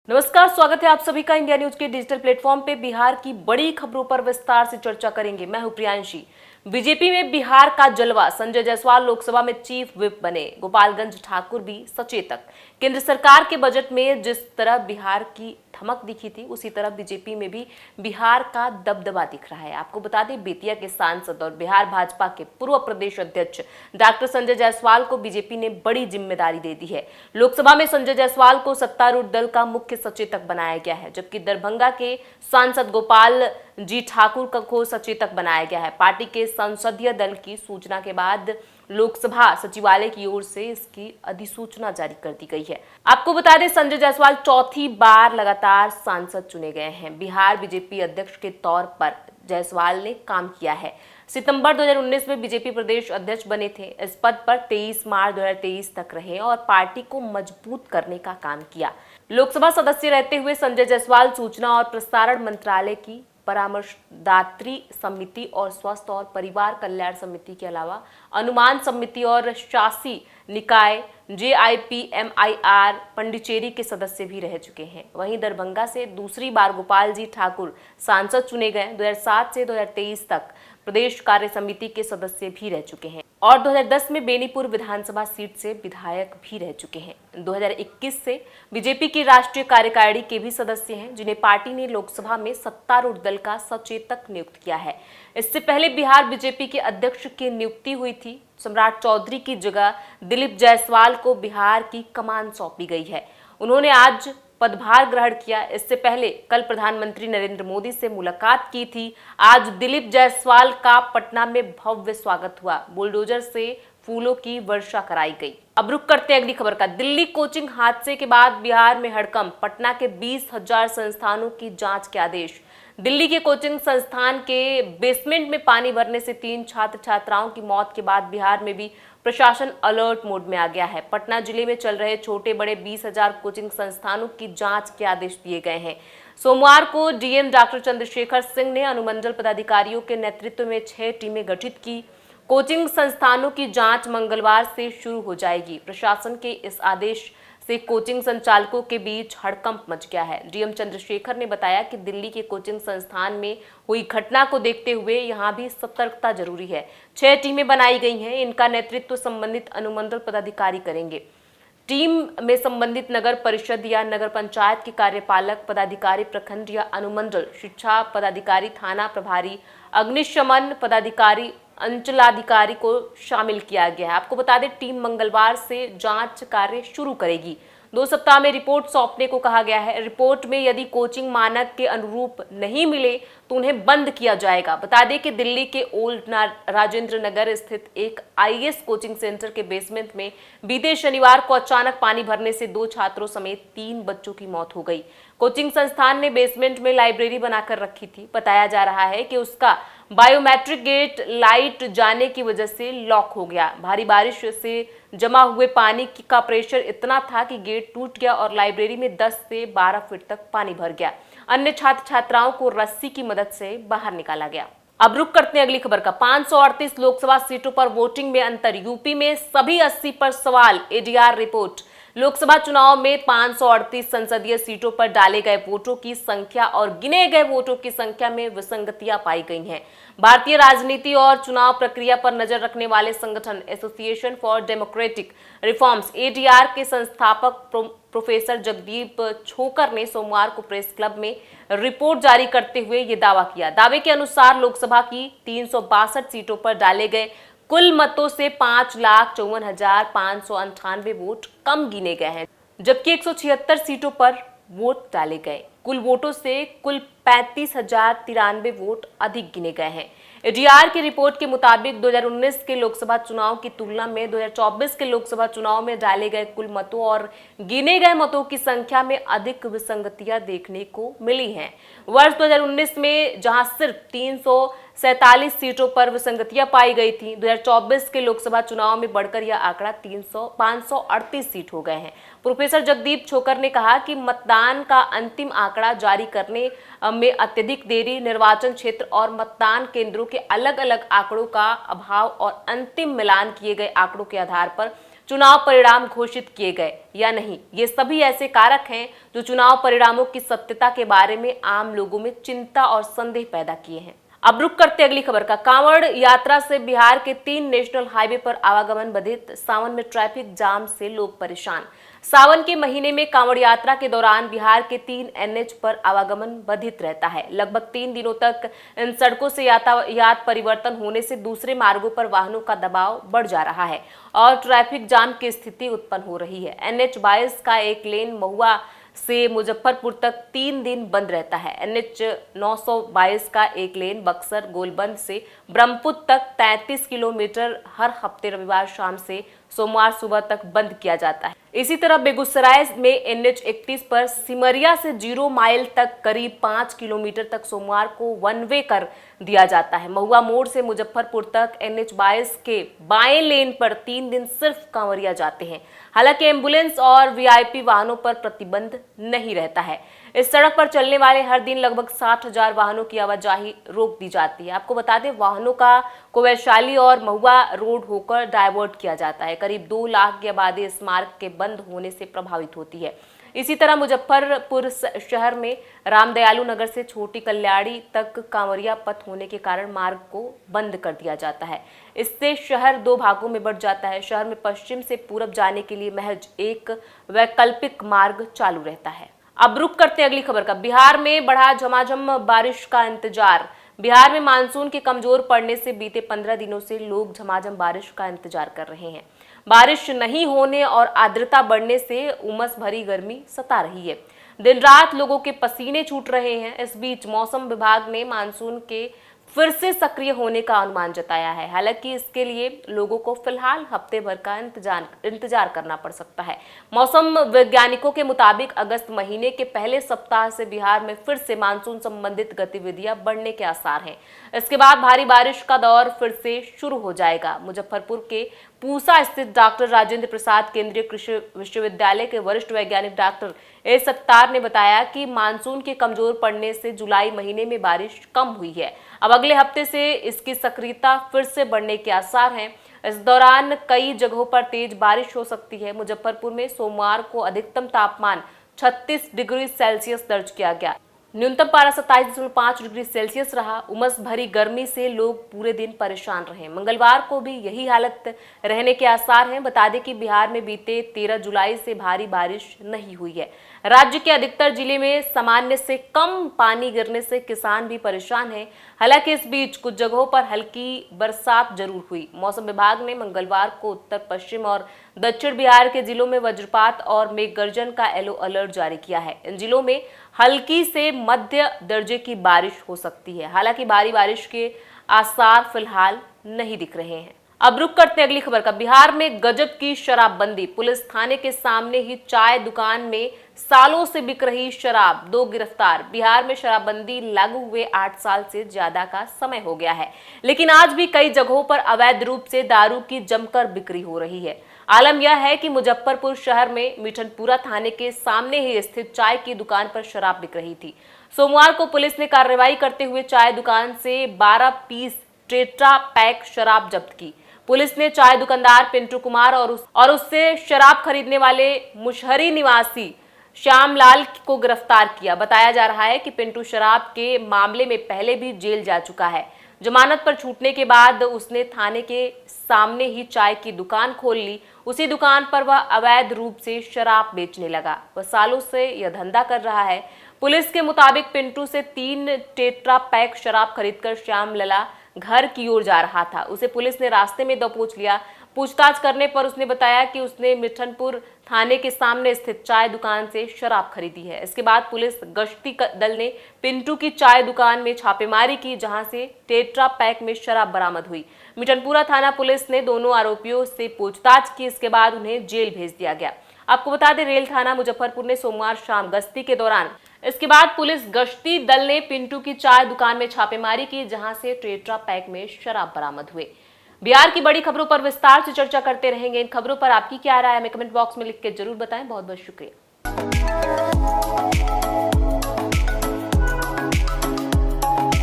नमस्कार, स्वागत है आप सभी का इंडिया न्यूज के डिजिटल प्लेटफॉर्म पे। बिहार की बड़ी खबरों पर विस्तार से चर्चा करेंगे। मैं हूं प्रियांशी। बीजेपी में बिहार का जलवा, संजय जायसवाल लोकसभा में चीफ व्हिप बने, गोपालगंज ठाकुर भी सचेतक। केंद्र सरकार के बजट में जिस तरह बिहार की धमक दिखी थी, उसी तरह बीजेपी में भी बिहार का दबदबा दिख रहा है। आपको बता दें, बेतिया के सांसद और बिहार भाजपा के पूर्व प्रदेश अध्यक्ष डॉक्टर संजय जायसवाल को बीजेपी ने बड़ी जिम्मेदारी दे दी है। लोकसभा में संजय जायसवाल को सत्तारूढ़ दल का मुख्य सचेतक बनाया गया है, जबकि दरभंगा के सांसद गोपाल जी ठाकुर को सचेतक बनाया गया है। पार्टी के संसदीय दल की सूचना के बाद लोकसभा सचिवालय की ओर से इसकी अधिसूचना जारी कर दी गई है। आपको बता दें, संजय जायसवाल चौथी बार लगातार सांसद चुने गए हैं। बिहार बीजेपी अध्यक्ष के तौर पर जायसवाल ने काम किया है। सितंबर 2019 में बीजेपी प्रदेश अध्यक्ष बने थे। इस पद पर 23 मार्च 2023 तक रहे और पार्टी को मजबूत करने का काम किया। लोकसभा सदस्य रहते हुए संजय जायसवाल सूचना और प्रसारण मंत्रालय की परामर्शदात्री समिति और स्वास्थ्य और परिवार कल्याण समिति के अलावा अनुमान समिति और शासी निकाय JIPMIR पंडिचेरी के सदस्य भी रह चुके हैं। वहीं दरभंगा से दूसरी बार गोपाल जी ठाकुर सांसद चुने गए। 2007 से 2023 तक प्रदेश कार्य समिति के सदस्य भी रह चुके हैं और 2010 में बेनीपुर विधानसभा सीट से विधायक भी रह चुके हैं। 2021 से बीजेपी की राष्ट्रीय कार्यकारिणी के भी सदस्य हैं, जिन्हें पार्टी ने लोकसभा में सत्तारूढ़ दल का सचेतक नियुक्त किया है। इससे पहले बिहार बीजेपी के अध्यक्ष की नियुक्ति हुई थी। सम्राट चौधरी की जगह दिलीप जायसवाल को बिहार की कमान सौंपी गई है। उन्होंने आज पदभार ग्रहण किया। इससे पहले कल प्रधानमंत्री नरेंद्र मोदी से मुलाकात की थी। आज दिलीप जायसवाल का पटना में भव्य स्वागत हुआ। बुलडोजर से फूलों की वर्षा कराई गई। अब रुक करते हैं अगली खबर का। दिल्ली कोचिंग हादसे के बाद बिहार में हड़कंप, पटना के 20,000 संस्थानों की जांच के आदेश। दिल्ली के कोचिंग संस्थान के बेसमेंट में पानी भरने से 3 छात्र छात्राओं की मौत के बाद बिहार में भी प्रशासन अलर्ट मोड में आ गया है। पटना जिले में चल रहे छोटे बड़े 20,000 कोचिंग संस्थानों की जांच के आदेश दिए गए हैं। सोमवार को डीएम डॉक्टर चंद्रशेखर सिंह ने अनुमंडल पदाधिकारियों के नेतृत्व में 6 टीमें गठित की। कोचिंग संस्थानों की जांच मंगलवार से शुरू हो जाएगी। प्रशासन के इस आदेश से कोचिंग संचालकों के बीच हड़कंप मच गया है। डीएम चंद्रशेखर ने बताया कि दिल्ली के कोचिंग संस्थान में हुई घटना को देखते हुए यहां भी सतर्कता जरूरी है। 6 टीमें बनाई गई हैं। इनका नेतृत्व संबंधित अनुमंडल पदाधिकारी करेंगे। टीम में संबंधित नगर परिषद या नगर पंचायत के कार्यपालक पदाधिकारी, प्रखंड या अनुमंडल शिक्षा पदाधिकारी, थाना प्रभारी, अग्निशमन पदाधिकारी, अंचलाधिकारी को शामिल किया गया है। आपको बता दें, टीम मंगलवार से जांच कार्य शुरू करेगी। 2 सप्ताह में रिपोर्ट सौंपने को कहा गया है। रिपोर्ट में यदि कोचिंग मानक के अनुरूप नहीं मिले तो उन्हें बंद किया जाएगा। बता दें कि दिल्ली के ओल्ड राजेंद्र नगर स्थित एक IAS कोचिंग सेंटर के बेसमेंट में बीते शनिवार को अचानक पानी भरने से 2 छात्रों समेत 3 बच्चों की मौत हो गई। कोचिंग संस्थान ने बेसमेंट में लाइब्रेरी बनाकर रखी थी। बताया जा रहा है कि उसका बायोमेट्रिक गेट लाइट जाने की वजह से लॉक हो गया। भारी बारिश से जमा हुए पानी का प्रेशर इतना था कि गेट टूट गया और लाइब्रेरी में 10 से 12 फीट तक पानी भर गया। अन्य छात्र छात्राओं को रस्सी की मदद से बाहर निकाला गया। अब रुक करते हैं अगली खबर का। 538 लोकसभा सीटों पर वोटिंग में अंतर, यूपी में सभी 80 पर सवाल। ADR report. लोकसभा चुनाव में 538 संसदीय सीटों पर डाले गए वोटों की संख्या और गिने गए वोटों की संख्या में विसंगतियां पाई गई हैं। भारतीय राजनीति और चुनाव प्रक्रिया पर नजर रखने वाले संगठन association for democratic reforms ADR के संस्थापक प्रोफेसर जगदीप छोकर ने सोमवार को प्रेस क्लब में रिपोर्ट जारी करते हुए ये दावा किया। दावे के अनुसार लोकसभा की 362 सीटों पर डाले गए कुल मतों से 5,54,598 वोट कम गिने गए हैं, जबकि 176 सीटों पर वोट डाले गए। कुल वोटों से कुल 35,093 वोट अधिक गिने गए हैं। ADR की रिपोर्ट के मुताबिक 2019 के लोकसभा चुनाव की तुलना में 2024 के लोकसभा चुनाव में डाले गए कुल मतों और गिने गए मतों की संख्या में अधिक विसंगतियां देखने को मिली हैं। वर्ष 2019 में जहां सिर्फ 347 सीटों पर विसंगतियां पाई गई थी, 2024 के लोकसभा चुनाव में बढ़कर यह आंकड़ा 538 सीट हो गए हैं। प्रोफेसर जगदीप छोकर ने कहा कि मतदान का अंतिम आंकड़ा जारी करने में अत्यधिक देरी, निर्वाचन क्षेत्र और मतदान केंद्रों के अलग अलग आंकड़ों का अभाव और अंतिम मिलान किए गए आंकड़ों के आधार पर चुनाव परिणाम घोषित किए गए या नहीं। ये सभी ऐसे कारक हैं जो चुनाव परिणामों की सत्यता के बारे में आम लोगों में चिंता और संदेह पैदा किए हैं। अब रुक करते अगली खबर का। कांवड़ यात्रा से बिहार के 3 नेशनल हाईवे पर आवागमन बाधित, सावन में ट्रैफिक जाम से लोग परेशान। सावन के महीने में कांवड़ यात्रा के दौरान बिहार के 3 एनएच पर आवागमन बाधित रहता है। लगभग 3 दिनों तक इन सड़कों से यातायात परिवर्तन होने से दूसरे मार्गों पर वाहनों का दबाव बढ़ जा रहा है और ट्रैफिक जाम की स्थिति उत्पन्न हो रही है। एनएच 22 का एक लेन महुआ से मुजफ्फरपुर तक 3 दिन बंद रहता है। एनएच 922 का एक लेन बक्सर गोलबंद से ब्रह्मपुत्र तक 33 किलोमीटर हर हफ्ते रविवार शाम से सोमवार सुबह तक बंद किया जाता है। इसी तरह बेगूसराय में एनएच 31 पर सिमरिया से 0 माइल तक करीब 5 किलोमीटर तक सोमवार को वन वे कर दिया जाता है। महुआ मोड़ से मुजफ्फरपुर तक एनएच 22 के बाएं लेन पर 3 दिन सिर्फ कांवरिया जाते हैं। हालांकि एम्बुलेंस और वीआईपी वाहनों पर प्रतिबंध नहीं रहता है। इस सड़क पर चलने वाले हर दिन लगभग 60,000 वाहनों की आवाजाही रोक दी जाती है। आपको बता दें, वाहनों का को वैशाली और महुआ रोड होकर डायवर्ट किया जाता है। करीब 2 लाख की आबादी इस मार्ग के बंद होने से प्रभावित होती है। इसी तरह मुजफ्फरपुर शहर में रामदयालु नगर से छोटी कल्याणी तक कांवरिया पथ होने के कारण मार्ग को बंद कर दिया जाता है। इससे शहर 2 भागों में बढ़ जाता है। शहर में पश्चिम से पूरब जाने के लिए महज एक वैकल्पिक मार्ग चालू रहता है। अब रुक करते अगली खबर का। बिहार में बढ़ा झमाझम बारिश का इंतजार। बिहार में मानसून के कमजोर पड़ने से बीते 15 दिनों से लोग झमाझम बारिश का इंतजार कर रहे हैं। बारिश नहीं होने और आर्द्रता बढ़ने से उमस भरी गर्मी सता रही है। दिन रात लोगों के पसीने छूट रहे हैं। इस बीच मौसम विभाग ने मानसून के फिर से सक्रिय होने का अनुमान जताया है। हालांकि इसके लिए लोगों को फिलहाल हफ्ते भर का इंतजार करना पड़ सकता है। मौसम वैज्ञानिकों के मुताबिक अगस्त महीने के पहले सप्ताह से बिहार में फिर से मानसून संबंधित गतिविधियां बढ़ने के आसार हैं। इसके बाद भारी बारिश का दौर फिर से शुरू हो जाएगा। मुजफ्फरपुर के पूसा स्थित डॉक्टर राजेंद्र प्रसाद केंद्रीय कृषि विश्वविद्यालय के वरिष्ठ वैज्ञानिक डॉक्टर ए सत्तार ने बताया कि मानसून के कमजोर पड़ने से जुलाई महीने में बारिश कम हुई है। अब अगले हफ्ते से इसकी सक्रियता फिर से बढ़ने के आसार हैं। इस दौरान कई जगहों पर तेज बारिश हो सकती है। मुजफ्फरपुर में सोमवार को अधिकतम तापमान 36 डिग्री सेल्सियस दर्ज किया गया। न्यूनतम पारा 27.5 डिग्री सेल्सियस रहा। उमस भरी गर्मी से लोग पूरे दिन परेशान रहे। मंगलवार को भी यही हालत रहने के आसार हैं। बता दें कि बिहार में बीते 13 जुलाई से भारी बारिश नहीं हुई है। राज्य के अधिकतर जिले में सामान्य से कम पानी गिरने से किसान भी परेशान हैं। हालांकि इस बीच कुछ जगहों पर हल्की बरसात जरूर हुई। मौसम विभाग ने मंगलवार को उत्तर पश्चिम और दक्षिण बिहार के जिलों में वज्रपात और मेघ गर्जन का येलो अलर्ट जारी किया है। इन जिलों में हल्की से मध्य दर्जे की बारिश हो सकती है। हालांकि भारी बारिश के आसार फिलहाल नहीं दिख रहे हैं। अब रुक करते अगली खबर का। बिहार में गजब की शराबबंदी। पुलिस थाने के सामने ही चाय दुकान में सालों से बिक रही शराब, 2 गिरफ्तार। बिहार में शराबबंदी लागू हुए 8 साल से ज्यादा का समय हो गया है, लेकिन आज भी कई जगहों पर अवैध रूप से दारू की जमकर बिक्री हो रही है। आलम यह है कि मुजफ्फरपुर शहर में मिठनपुरा थाने के सामने ही स्थित चाय की दुकान पर शराब बिक रही थी। सोमवार को पुलिस ने कार्रवाई करते हुए चाय दुकान से 12 पीस टेट्रा पैक शराब जब्त की। पुलिस ने चाय दुकानदार पिंटू कुमार और उससे शराब खरीदने वाले मुशहरी निवासी श्यामलाल को गिरफ्तार किया। बताया जा रहा है कि पिंटू शराब के मामले में पहले भी जेल जा चुका है। जमानत पर छूटने के बाद उसने थाने के सामने ही चाय की दुकान खोल ली। उसी दुकान पर वह अवैध रूप से शराब बेचने लगा। वह सालों से यह धंधा कर रहा है। पुलिस के मुताबिक पिंटू से 3 टेट्रा पैक शराब खरीदकर श्यामलला घर की ओर जा रहा था। उसे पुलिस ने रास्ते में दबोच लिया। पूछताछ करने पर उसने बताया कि उसने मिठनपुर थाने के सामने स्थित चाय दुकान से शराब खरीदी है। इसके बाद पुलिस गश्ती दल ने पिंटू की चाय दुकान में छापेमारी की, जहां से टेट्रा पैक में शराब बरामद हुई। मिठनपुरा थाना पुलिस ने दोनों आरोपियों से पूछताछ की। इसके बाद उन्हें जेल भेज दिया गया। आपको बता दें, रेल थाना मुजफ्फरपुर ने सोमवार शाम गश्ती के दौरान इसके बाद पुलिस गश्ती दल ने पिंटू की चाय दुकान में छापेमारी की, जहां से टेट्रा पैक में शराब बरामद हुए। बिहार की बड़ी खबरों पर विस्तार से चर्चा करते रहेंगे। इन खबरों पर आपकी क्या राय है, हमें कमेंट बॉक्स में लिख के जरूर बताएं। बहुत बहुत शुक्रिया।